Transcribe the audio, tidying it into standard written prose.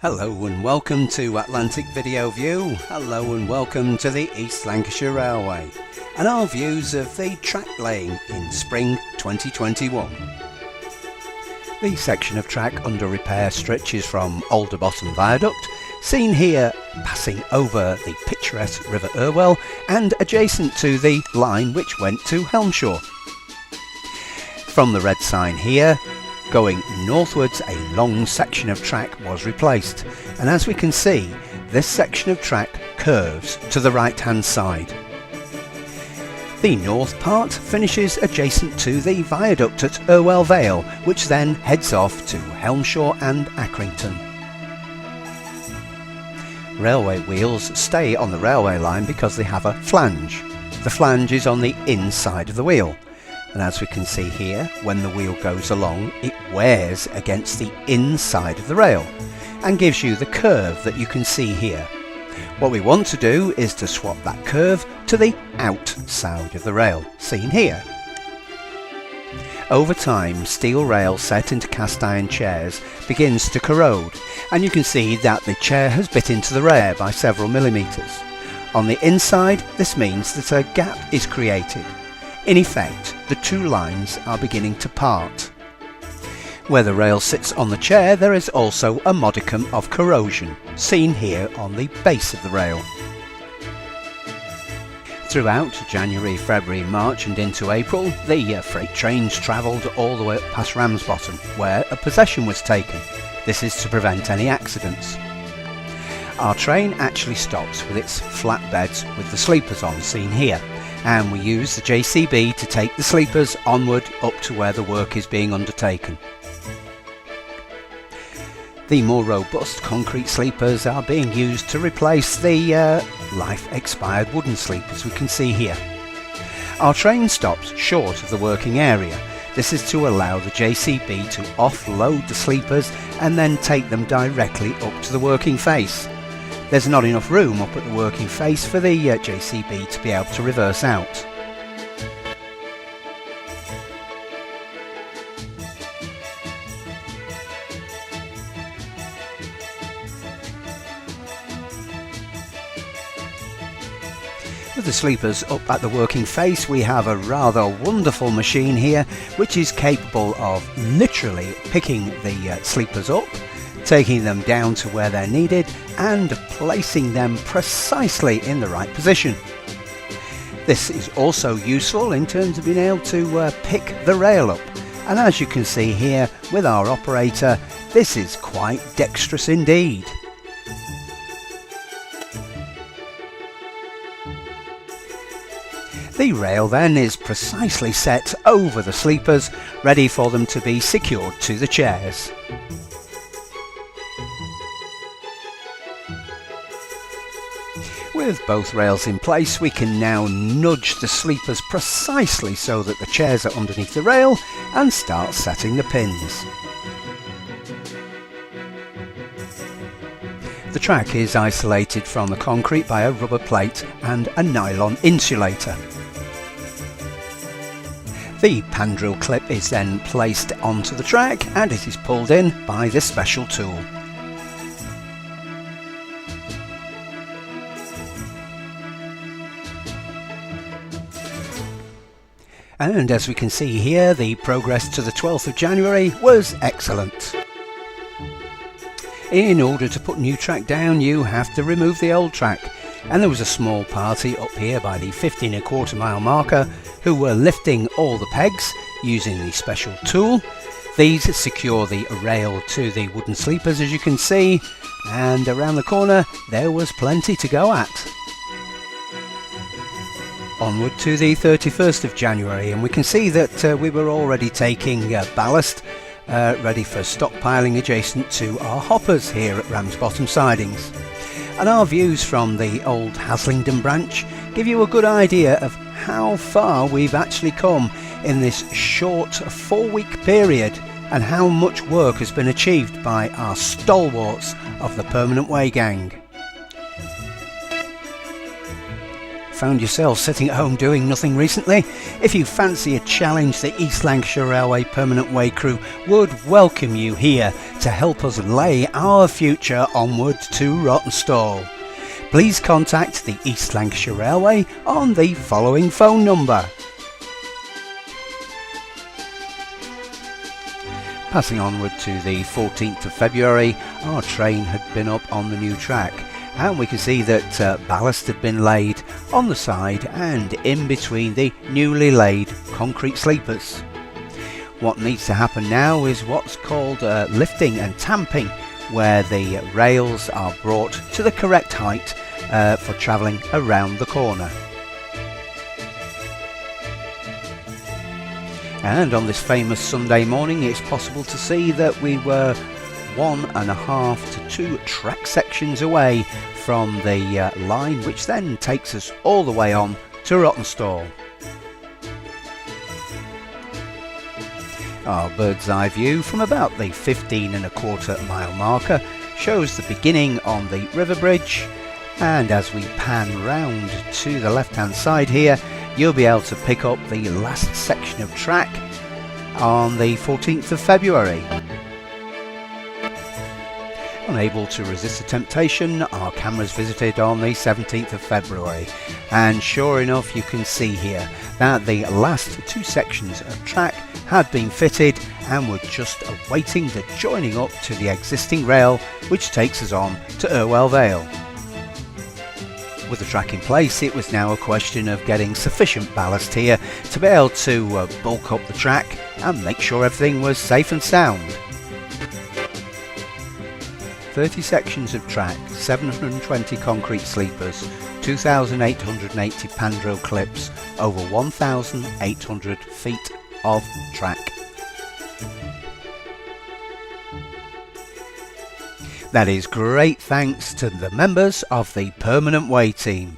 Hello and welcome to Atlantic Video View. Hello and welcome to the East Lancashire Railway and our views of the track laying in spring 2021. The section of track under repair stretches from Alderbottom Viaduct, seen here passing over the picturesque River Irwell and adjacent to the line which went to Helmshaw. From the red sign here, going northwards, a long section of track was replaced, and as we can see, this section of track curves to the right hand side. The north part finishes adjacent to the viaduct at Irwell Vale, which then heads off to Helmshaw and Accrington. Railway wheels stay on the railway line because they have a flange. The flange is on the inside of the wheel. And as we can see here, when the wheel goes along, it wears against the inside of the rail and gives you the curve that you can see here. What we want to do is to swap that curve to the outside of the rail, seen here. Over time, steel rail set into cast iron chairs begins to corrode, and you can see that the chair has bit into the rail by several millimetres. On the inside, this means that a gap is created. In effect, the two lines are beginning to part. Where the rail sits on the chair, there is also a modicum of corrosion, seen here on the base of the rail. Throughout January, February, March and into April, the freight trains travelled all the way up past Rawtenstall, where a possession was taken. This is to prevent any accidents. Our train actually stops with its flatbeds with the sleepers on, seen here, and we use the JCB to take the sleepers onward up to where the work is being undertaken. The more robust concrete sleepers are being used to replace the life-expired wooden sleepers we can see here. Our train stops short of the working area. This is to allow the JCB to offload the sleepers and then take them directly up to the working face. There's not enough room up at the working face for the JCB to be able to reverse out. With the sleepers up at the working face, we have a rather wonderful machine here which is capable of literally picking the sleepers up, taking them down to where they're needed and placing them precisely in the right position. This is also useful in terms of being able to pick the rail up, and as you can see here with our operator, this is quite dexterous indeed. The rail then is precisely set over the sleepers, ready for them to be secured to the chairs. With both rails in place, we can now nudge the sleepers precisely so that the chairs are underneath the rail and start setting the pins. The track is isolated from the concrete by a rubber plate and a nylon insulator. The pan drill clip is then placed onto the track and it is pulled in by this special tool. And as we can see here, the progress to the 12th of January was excellent. In order to put new track down, you have to remove the old track, and there was a small party up here by the 15¼ mile marker who were lifting all the pegs using the special tool. These secure the rail to the wooden sleepers, as you can see, and around the corner there was plenty to go at. Onward to the 31st of January, and we can see that we were already taking ballast ready for stockpiling adjacent to our hoppers here at Rawtenstall sidings. And our views from the old Haslingden branch give you a good idea of how far we've actually come in this short 4-week period and how much work has been achieved by our stalwarts of the Permanent Way Gang. found yourself sitting at home doing nothing recently? If you fancy a challenge, the East Lancashire Railway Permanent Way crew would welcome you here to help us lay our future onward to Rawtenstall. Please contact the East Lancashire Railway on the following phone number. Passing onward to the 14th of February, our train had been up on the new track, and we can see that ballast had been laid on the side and in between the newly laid concrete sleepers. What needs to happen now is what's called lifting and tamping, where the rails are brought to the correct height for travelling around the corner. And on this famous Sunday morning, it's possible to see that we were 1.5 to 2 track sections away from the line, which then takes us all the way on to Rawtenstall. Our bird's eye view from about the 15.25 mile marker shows the beginning on the river bridge, and as we pan round to the left hand side here, you'll be able to pick up the last section of track on the 14th of February. Unable to resist the temptation, our cameras visited on the 17th of February, and sure enough you can see here that the last 2 sections of track had been fitted and were just awaiting the joining up to the existing rail which takes us on to Irwell Vale. With the track in place, it was now a question of getting sufficient ballast here to be able to bulk up the track and make sure everything was safe and sound. 30 sections of track, 720 concrete sleepers, 2,880 pandrel clips, over 1,800 feet of track. That is great thanks to the members of the Permanent Way team.